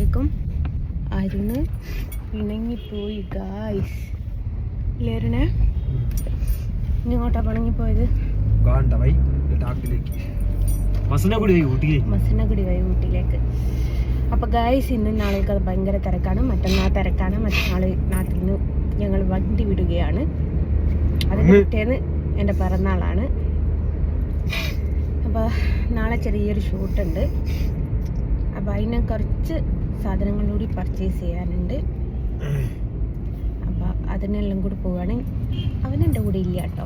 അപ്പോഴേക്കും അരുന്ന് പിണങ്ങിപ്പോയി ഗായ്സ്. ഇല്ലേരണേ ഇങ്ങോട്ടാ പിണങ്ങിപ്പോയത്? മസനഗുഡി വഴി ഊട്ടിയിലേക്ക്. അപ്പോൾ ഗായ്സ് ഇന്നും നാളേക്ക് അത് ഭയങ്കര തിരക്കാണ്. മറ്റന്നാൾ തിരക്കാണ്. മറ്റന്നാൾ നാട്ടിൽ നിന്ന് ഞങ്ങൾ വണ്ടി വിടുകയാണ്. അതിന് പിറ്റേന്ന് എൻ്റെ പിറന്നാളാണ്. അപ്പോൾ നാളെ ചെറിയൊരു ഷൂട്ടുണ്ട്. അപ്പോൾ അതിന് കുറച്ച് സാധനങ്ങൾ കൂടി പർച്ചേസ് ചെയ്യാനുണ്ട്. അപ്പോൾ അതിനെല്ലാം കൂടി പോവാണ്. അവനെൻ്റെ കൂടെ ഇല്ല കേട്ടോ.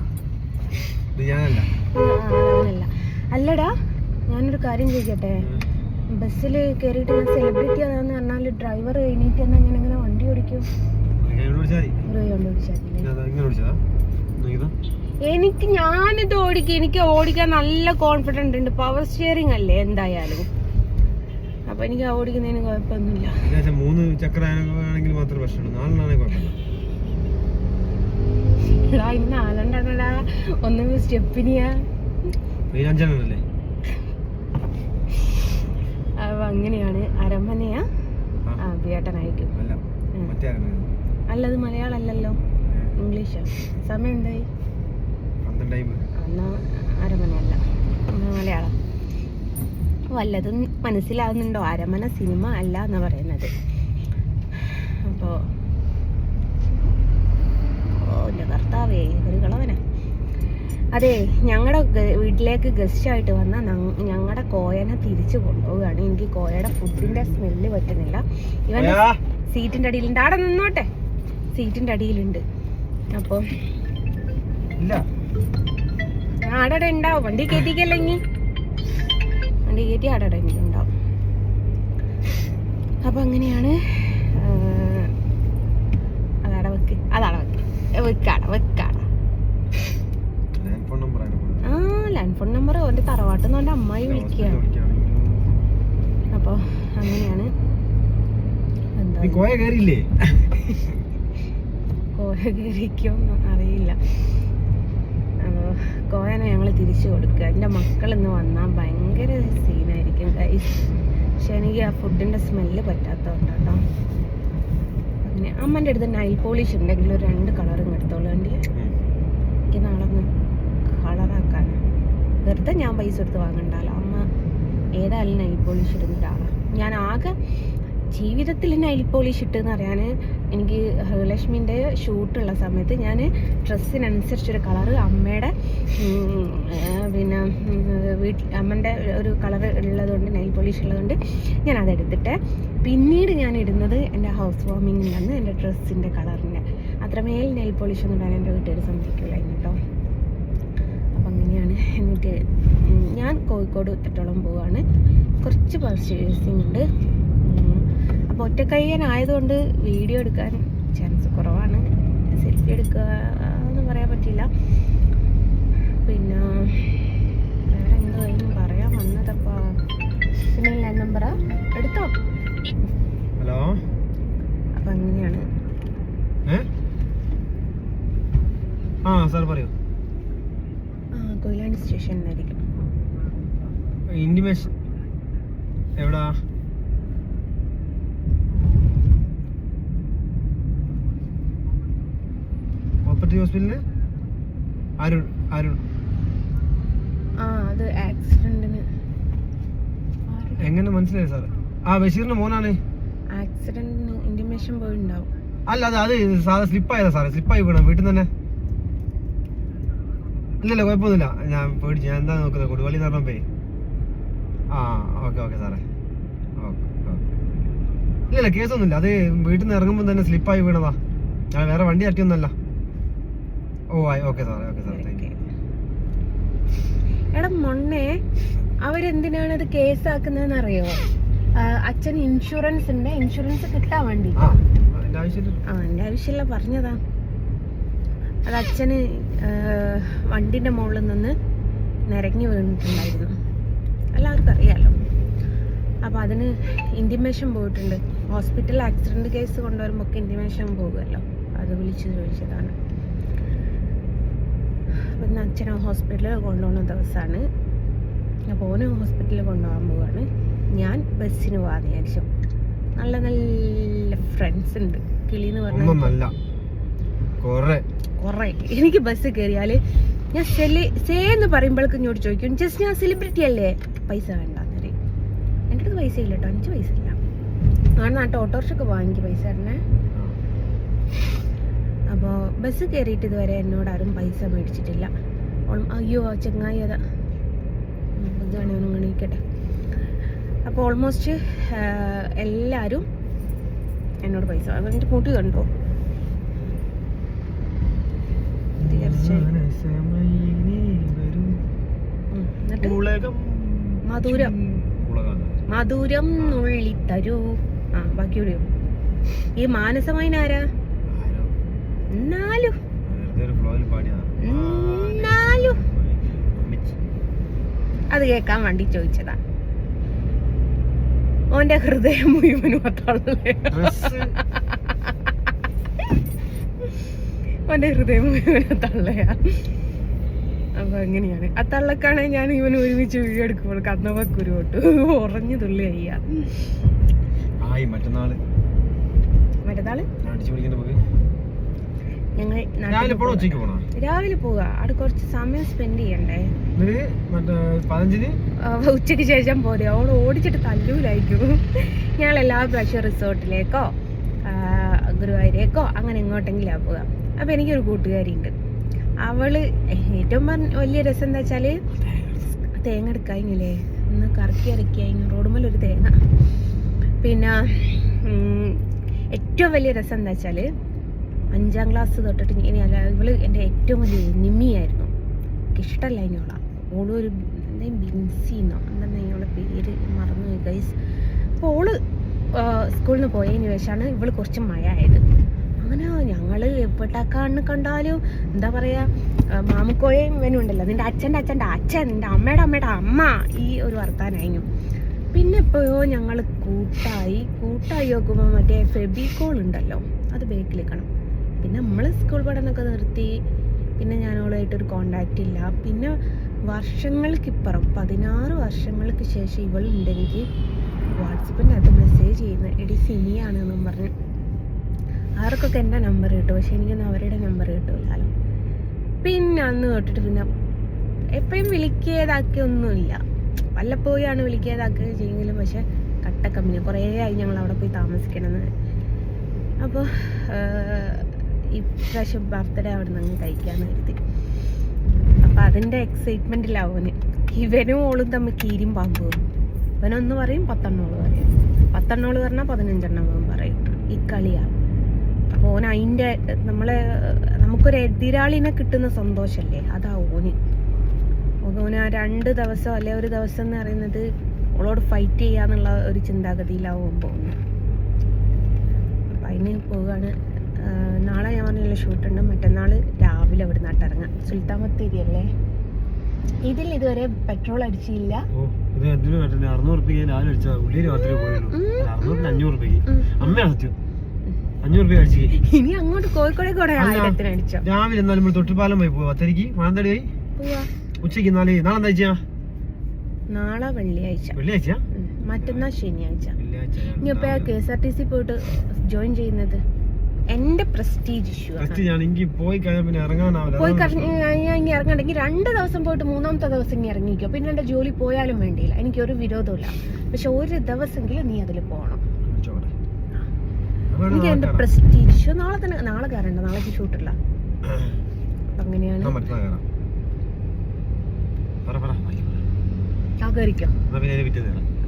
അവനല്ല. അല്ലടാ, ഞാനൊരു കാര്യം ചോദിക്കട്ടെ. ബസ്സിൽ കയറിയിട്ട് ഞാൻ സെലിബ്രിറ്റി ആണെന്ന് പറഞ്ഞാൽ ഡ്രൈവർ എണീറ്റ് എന്നാൽ ഞാൻ എങ്ങനെ വണ്ടി ഓടിക്കും? എനിക്ക് ഞാനിത് ഓടിക്കും. എനിക്ക് ഓടിക്കാൻ നല്ല കോൺഫിഡൻറ് ഉണ്ട്. പവർ സ്റ്റിയറിംഗ് അല്ലേ എന്തായാലും. അപ്പൊ എനിക്ക് ഓടിക്കുന്നതിന് കുഴപ്പമൊന്നുമില്ല. 3 ചക്രാണെങ്കിൽ മാത്രമേ പ്രശ്നമുള്ളൂ. 4 കുഴപ്പമില്ല. ഇന്ന് 4 ഒന്നും സ്റ്റെപ്പിനിയാ. അപ്പൊ അങ്ങനെയാണ്. അരമനയാ ബിയേട്ടനായിരിക്കും. അല്ലത് മലയാളമല്ലല്ലോ, ഇംഗ്ലീഷാ. സമയം എന്തായി? എന്നാ അരമനയല്ല, മലയാളം. വല്ലതും മനസ്സിലാകുന്നുണ്ടോ? അരമന സിനിമ അല്ല എന്നാ പറയുന്നത്. അപ്പോൾ എൻ്റെ കർത്താവേ, ഒരു കളവന. അതെ, ഞങ്ങളുടെ വീട്ടിലേക്ക് ഗസ്റ്റായിട്ട് വന്ന ഞങ്ങളുടെ കോയനെ തിരിച്ചു കൊണ്ടുപോവുകയാണ്. എനിക്ക് കോയയുടെ ഫുഡിന്റെ സ്മെല്ല് പറ്റുന്നില്ല. ഇവൻ സീറ്റിന്റെ അടിയിലുണ്ട്. അവിടെ നിന്നോട്ടെ, സീറ്റിന്റെ അടിയിലുണ്ട്. അപ്പോൾ ആടെ ഉണ്ടാവും. വണ്ടി കയറ്റിക്കല്ലേ, ഇനി വണ്ടി കയറ്റി ആടെ ഉണ്ടാവും. അപ്പൊ അങ്ങനെയാണ്. അതാടെ വെക്ക്, അതാടെ വെക്കാട. ലാൻഡ് ഫോൺ നമ്പർ ഓന്റെ തറവാട്ടിൽ നിന്ന് ഓന്റെ അമ്മായി വിളിക്കുകയാണ്. അപ്പൊ അങ്ങനെയാണ്. കോയ കയറിക്കോന്നും അറിയില്ല. അപ്പോൾ കോയനെ ഞങ്ങൾ തിരിച്ചു കൊടുക്കുക. എൻ്റെ മക്കളിന്ന് വന്നാൽ ഭയങ്കര സീനായിരിക്കും ഗൈസ്. പക്ഷെ എനിക്ക് ആ ഫുഡിൻ്റെ സ്മെല്ല് പറ്റാത്തതുകൊണ്ട് കേട്ടോ. അങ്ങനെ അമ്മൻ്റെ അടുത്ത് നൈൽ പോളിഷ് ഉണ്ടെങ്കിൽ ഒരു 2 കളറും എടുത്തോളൂ. വണ്ടി എനിക്ക് നാളെ ഒന്ന് കളറാക്കാൻ. വെറുതെ ഞാൻ പൈസ കൊടുത്ത് വാങ്ങണ്ടല്ലോ. അമ്മ ഏതായാലും നൈൽ പോളിഷ് ഇടുന്ന ഒരാളാണ്. ഞാൻ ആകെ ജീവിതത്തിൽ നൈൽ പോളിഷ് ഇട്ടെന്ന് പറയാൻ, എനിക്ക് ലക്ഷ്മിൻ്റെ ഷൂട്ടുള്ള സമയത്ത് ഞാൻ ഡ്രസ്സിനനുസരിച്ചൊരു കളറ് അമ്മയുടെ പിന്നെ അമ്മൻ്റെ ഒരു കളറ് ഉള്ളതുകൊണ്ട്, നൈൽ പോളിഷ് ഉള്ളതുകൊണ്ട് ഞാൻ അതെടുത്തിട്ട് പിന്നീട് ഞാൻ ഇടുന്നത് എൻ്റെ ഹൗസ് വാമിങ്ങിലാണ് എൻ്റെ ഡ്രസ്സിൻ്റെ കളറിൻ്റെ. അത്രമേൽ നെയിൽ പോളിഷ് ഒന്നും ഇടാൻ എൻ്റെ വീട്ടുകാർ സമ്മതിക്കില്ലായിരുന്നു കേട്ടോ. അപ്പം അങ്ങനെയാണ്. എന്നിട്ട് ഞാൻ കോഴിക്കോട് എത്തോളം പോവാണ്. കുറച്ച് പർച്ചേസിങ് ഉണ്ട്. അപ്പോൾ ഒറ്റക്കയ്യനായതുകൊണ്ട് വീഡിയോ എടുക്കാൻ ചാൻസ് കുറവാണ്. സെൽഫി എടുക്കുക എന്ന് പറയാൻ പറ്റില്ല. പിന്നെ വേറെ എന്തോ പറയാൻ വന്നതപ്പാ. പിന്നെ ലാൻഡ് നമ്പറാ എടുത്തോ. ഹലോ. അപ്പം അങ്ങനെയാണ്. സാർ പറയൂ. കൊയിലാണ്ടി സ്റ്റേഷനിലായിരിക്കും. ഇൻറ്റിമേഷൻ എവിടാ? ഹോസ്പിറ്റലിന് അരുൺ. അത് ആക്സിഡന്റിന്. എങ്ങനെ മനസ്സിലായി സാർ? ബഷീറിന്റെ മോനാണ്. ആക്സിഡന്റിന് ഇന്റിമേഷൻ പോയിണ്ടാവും. അല്ല, അത് സാധാ സ്ലിപ്പായതാ സാറേ. സ്ലിപ്പായി വീണോ വീട്ടിൽ തന്നെ? ഇല്ലല്ലോ, കുഴപ്പമൊന്നുമില്ല. ഞാൻ പേടിച്ചു. ഞാൻ എന്താ നോക്കുന്നത്, കൊടുവള്ളി എന്ന് പറഞ്ഞപ്പേ. ഓക്കെ സാറേ. ഇല്ലല്ല, കേസൊന്നുമില്ല. അത് വീട്ടിൽ നിന്ന് ഇറങ്ങുമ്പോൾ തന്നെ സ്ലിപ്പായി വീണതാ. ഞാൻ വേറെ വണ്ടി തട്ടിയൊന്നുമല്ല. ഓക്കെ സാറേ. Thank you. എടാ മൊണ്ണേ, അവരെന്തിനാണ് അത് കേസാക്കുന്നതെന്ന് അറിയോ? അച്ഛൻ ഇൻഷുറൻസ് കിട്ടാൻ വേണ്ടി. എൻ്റെ ആവശ്യമില്ല, പറഞ്ഞതാ. അത് അച്ഛന് വണ്ടിന്റെ മുകളിൽ നിന്ന് നിരങ്ങി വീണിട്ടുണ്ടായിരുന്നു. എല്ലാവർക്കും അറിയാലോ. അപ്പോൾ അതിന് ഇൻറ്റിമേഷൻ പോയിട്ടുണ്ട്. ഹോസ്പിറ്റൽ ആക്സിഡന്റ് കേസ് കൊണ്ടുവരുമ്പോൾ ഒക്കെ ഇൻറ്റിമേഷൻ പോകുമല്ലോ. അത് വിളിച്ച് ചോദിച്ചതാണ്. അപ്പം ഇന്ന് അച്ഛനെ ഹോസ്പിറ്റലിൽ കൊണ്ടുപോകുന്ന ദിവസമാണ്. അപ്പോൾ ഓന് ഹോസ്പിറ്റലിൽ കൊണ്ടുപോകാൻ പോവാണ്. ഞാൻ ബസ്സിന് പോകാമെന്ന് വിചാരിച്ചു. നല്ല നല്ല ഫ്രണ്ട്സ് ഉണ്ട്. കിളി എന്ന് പറഞ്ഞാൽ ഒന്നൊന്നല്ല കൊറേ. എനിക്ക് ബസ് കയറിയാല് ഞാൻ എന്ന് പറയുമ്പോഴേക്കും ഇങ്ങോട്ട് ചോദിക്കും, ജസ്റ്റ് ഞാൻ സെലിബ്രിറ്റി അല്ലേ, പൈസ വേണ്ടെന്ന് പറയും. എൻ്റെ അടുത്ത് പൈസ ഇല്ല കേട്ടോ, 5 പൈസ ഇല്ല. ആണ് നാട്ട് ഓട്ടോറിക്ഷയ്ക്ക് വാങ്ങിക്ക് പൈസ തരണേ. അപ്പോൾ ബസ് കയറിയിട്ട് ഇതുവരെ എന്നോട് ആരും പൈസ മേടിച്ചിട്ടില്ല. അയ്യോ ചങ്ങായി അതാ ഗണിക്കട്ടെ. അപ്പോൾ ഓൾമോസ്റ്റ് എല്ലാവരും എന്നോട് പൈസ എൻ്റെ കൂട്ടി കണ്ടോ. മധുരം നുള്ളി തരൂ. ബാക്കിയോടെയോ ഈ മാനസമായിനാരാ? എന്നാലും അത് കേൾക്കാൻ വേണ്ടി ചോദിച്ചതാ. ഓന്റെ ഹൃദയം മുഴുവനും ഓന്റെ ഹൃദയം മുഴുവനും തള്ളയാ. അപ്പൊ എങ്ങനെയാണ് ആ തള്ളക്കാണെ ഞാൻ ഇവന് ഒരുമിച്ച് വീഡിയോ എടുക്കുമ്പോൾ കന്നവക്കുരു തൊട്ട് ഉറഞ്ഞു തുള്ളി അയ്യ. മറ്റന്നാള് ഞങ്ങൾ രാവിലെ പോവാ. അവിടെ കുറച്ച് സമയം സ്പെൻഡ് ചെയ്യണ്ടേ. ഉച്ചക്ക് ശേഷം പോരെ. അവള് ഓടിച്ചിട്ട് തല്ലൂലായിരിക്കും. ഞങ്ങൾ എല്ലാ പ്രാവശ്യം റിസോർട്ടിലേക്കോ ഗുരുവായൂരേക്കോ അങ്ങനെ എങ്ങോട്ടെങ്കിലും പോവുക. അപ്പൊ എനിക്കൊരു കൂട്ടുകാരി ഉണ്ട്. അവള് ഏറ്റവും വലിയ രസം എന്താ വെച്ചാല് തേങ്ങ എടുക്കായില്ലേ, ഒന്ന് കറക്കി ഇറക്കിയായി റോഡുമേലൊരു തേങ്ങ. പിന്നെ ഏറ്റവും വലിയ രസം എന്താ വെച്ചാല് 5ാം ക്ലാസ് തൊട്ടിട്ട് ഇവള് എൻ്റെ ഏറ്റവും വലിയ എനിമിയായിരുന്നു. എനിക്ക് ഇഷ്ടമല്ല അതിനോളാ. ഓളൊരു എന്തെങ്കിലും ബിൻസിന്നോ എന്താ ഇവളെ പേര് മറന്നുപോയി ഗൈസ്. അപ്പോൾ ഓള് സ്കൂളിൽ നിന്ന് പോയതിന് ശേഷമാണ് ഇവള് കുറച്ച് മഴ ആയത്. അങ്ങനെ ഞങ്ങൾ എപ്പോഴാണ് കണ്ടാലും എന്താ പറയാ, മാമുക്കോയും ഇവനും ഉണ്ടല്ലോ, നിന്റെ അച്ഛൻ്റെ അച്ഛൻ, നിന്റെ അമ്മയുടെ അമ്മ, ഈ ഒരു വർത്താനായിരുന്നു. പിന്നെ എപ്പോഴോ ഞങ്ങൾ കൂട്ടായി നോക്കുമ്പോൾ മറ്റേ ഫെബിക്കോൾ ഉണ്ടല്ലോ, അത് ബേക്കിലേക്കണം. പിന്നെ നമ്മൾ സ്കൂൾ പഠനമൊക്കെ നിർത്തി. പിന്നെ ഞാനവളുമായിട്ടൊരു കോണ്ടാക്റ്റ് ഇല്ല. പിന്നെ വർഷങ്ങൾക്കിപ്പുറം 16 വർഷങ്ങൾക്ക് ശേഷം ഇവളുണ്ടെങ്കിൽ വാട്സപ്പിൻ്റെ അകത്ത് മെസ്സേജ് ചെയ്യുന്നത്, എടി സിനിയാണെന്നും പറഞ്ഞ്. ആർക്കൊക്കെ എൻ്റെ നമ്പർ കിട്ടും, പക്ഷെ എനിക്കൊന്നും അവരുടെ നമ്പർ കിട്ടില്ലല്ലോ. പിന്നെ അന്ന് തൊട്ടിട്ട് പിന്നെ എപ്പോഴും വിളിക്കിയതാക്കിയൊന്നുമില്ല. വല്ലപ്പോയാണ് വിളിക്കാതാക്കുകയും ചെയ്യുമെങ്കിലും, പക്ഷെ കട്ട കമ്പനി. കുറേ ആയി ഞങ്ങൾ അവിടെ പോയി താമസിക്കണമെന്ന്. അപ്പോൾ ഈ പ്രാവശ്യം ബർത്ത്ഡേ അവിടെ നിന്ന് കഴിക്കാമെന്ന് കരുതി. അപ്പം അതിൻ്റെ എക്സൈറ്റ്മെൻറ്റിലാവുന്. ഇവനും ഓളും തമ്മിൽ കീരിയും പാമ്പും. ഇവനൊന്ന് പറയും 10 എണ്ണോള് പറയും, 10 എണ്ണോള് പറഞ്ഞാൽ 15 എണ്ണം പറയും. ഈ കളിയാണ്. അപ്പോൾ ഓൻ അതിൻ്റെ നമുക്കൊരു എതിരാളിനെ കിട്ടുന്ന സന്തോഷമല്ലേ, അതാ ഓന്. ഓന് ആ 2 ദിവസം അല്ലെ ഒരു ദിവസം എന്ന് പറയുന്നത് ഓളോട് ഫൈറ്റ് ചെയ്യാന്നുള്ള ഒരു ചിന്താഗതിയിലാവും പോകുന്നത്. അപ്പം അതിന് പോവുകയാണ്. നാളെ ഞാൻ പറഞ്ഞ ഷൂട്ടുണ്ട്. മറ്റന്നാൾ രാവിലെ അവിടെ നാട്ടിറങ്ങാം. സുൽത്താൻ ബത്തേരി അല്ലേ. ഇതിൽ ഇതുവരെ പെട്രോൾ അടിച്ചില്ല. ഇനി അങ്ങോട്ട് കോഴിക്കോടേക്ക് കൂടെ 1000 അടിച്ചോ. രാവിലെ തൊട്ടുപാലം പോയി പോവാ. മാനന്തവാടി പോവാ. ഉച്ചക്ക് നാളെ വെള്ളിയാഴ്ച, മറ്റന്നാ ശനിയാഴ്ച. ഇനി എപ്പോഴാ KSRTC പോയിട്ട് ജോയിൻ ചെയ്യുന്നത്? എന്റെ പ്രസ്റ്റീജ് ഇഷ്യൂ. പോയി ഇനി ഇറങ്ങണ്ടെങ്കിൽ 2 ദിവസം പോയിട്ട് 3ാമത്തെ ദിവസം ഇനി ഇറങ്ങിക്കോ. പിന്നെ എന്റെ ജോലി പോയാലും വേണ്ടിയില്ല, എനിക്കൊരു വിരോധമില്ല. പക്ഷെ ഒരു ദിവസമെങ്കിലും നീ അതിൽ പോകണം. എനിക്ക് എന്റെ പ്രസ്റ്റീജ് ഇഷ്യൂ. നാളെ കയറണ്ട, നാളെ ഷൂട്ടില്ല. അങ്ങനെയാണ്. കയറിക്കോ.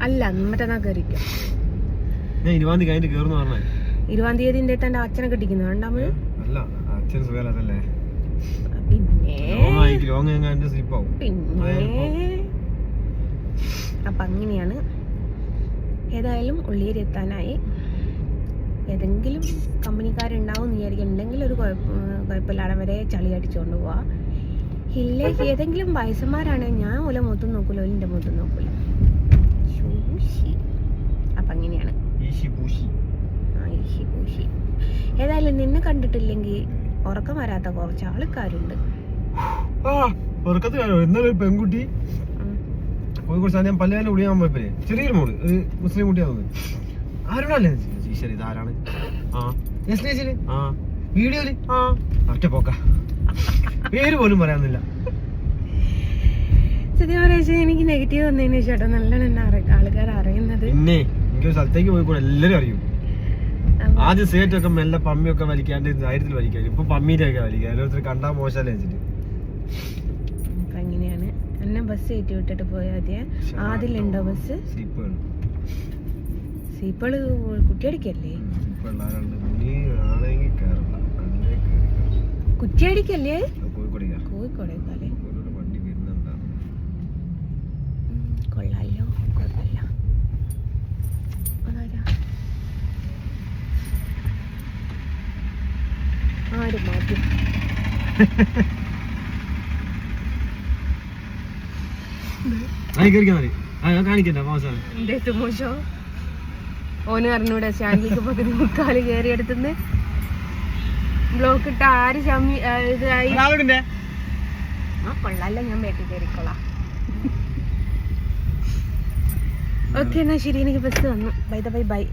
അല്ല മറ്റന്നാ കയറിക്കോ. 20ാം തീയതി തന്റെ അച്ഛനെ കെട്ടിക്കുന്നു. രണ്ടാമത് പിന്നെ അപ്പൊ അങ്ങനെയാണ്. ഏതായാലും ഉള്ളിയേരി എത്താനായി. ഏതെങ്കിലും കമ്പനിക്കാരുണ്ടാവും എന്ന് വിചാരിക്കും. എന്തെങ്കിലും ഒരു കുഴപ്പമില്ലാതെ വരെ ചളി അടിച്ചുകൊണ്ട് പോവാ. ഇല്ലേ ഏതെങ്കിലും വയസ്സന്മാരാണെങ്കിൽ ഞാൻ ഓല മുഖത്തും നോക്കൂല, ഓലിൻ്റെ മുഖത്തും നോക്കൂല. അപ്പൊ അങ്ങനെയാണ്. ഏതായാലും നിന്നെ കണ്ടിട്ടില്ലെങ്കിൽ ഉറക്കം വരാത്ത കുറച്ച് ആൾക്കാരുണ്ട്. പെൺകുട്ടി കോഴിക്കോട് ഞാൻ പല്ലുകാലം കുടിയാൻ പോയപ്പോഴേ ചെറിയൊരു മോള്, ഒരു മുസ്ലിം കുട്ടിയാ തോന്നുന്നു. ആരോടല്ലേ ഈശ്വരി ഇതാരാണ്? ആ യെസ് ആ വീഡിയോയില് ആ ഒറ്റ പോക്ക പേര് പോലും പറയാന്നില്ല. സത്യം പറയാ എനിക്ക് നെഗറ്റീവ് വന്നതിന് ചേട്ടാ നല്ലോണം എന്നെ ആൾക്കാർ അറിയുന്നത്. പിന്നെ എനിക്കൊരു സ്ഥലത്തേക്ക് പോയിക്കൂടെ എല്ലാരും അറിയും. ആദ്യം സേറ്റൊക്കെ മെല്ലെ പമ്മിയൊക്കെ വലിക്കാണ്ട് ധൈര്യത്തിൽ വലിക്കാൻ, ഇപ്പൊ പമ്മീറ്റൊക്കെ വലിക്കുക. ഓരോരുത്തർ കണ്ടാ മോശമല്ലേ വെച്ചിട്ട്. അപ്പൊ അങ്ങനെയാണ് എന്നെ ബസ് കയറ്റി വിട്ടിട്ട് പോയാൽ ആദ്യമുണ്ടോ ബസ്? സീപ്പള് കുറ്റിയടിക്കല്ലേ? കുറ്റിയടിക്കല്ലേ? കോഴിക്കോടേക്കല്ലേ? കൊള്ളാലോ, കുഴപ്പമില്ല. ആരും മാറ്റും. എന്തേറ്റു മോശോ ഓന് പറഞ്ഞൂടെ സ്റ്റാൻഡിലേക്ക് പകുതി മുക്കാല് കയറിയെടുത്തുന്ന് ബ്ലോക്ക് ഇട്ട ആര് ഇതായി. ആ കൊള്ളാലോ, ഞാൻ ബാക്കിൽ കയറിക്കൊള്ളാം. ഓക്കെ എന്നാ ശരി, എനിക്ക് ബസ് വന്നു. Bye bye bye.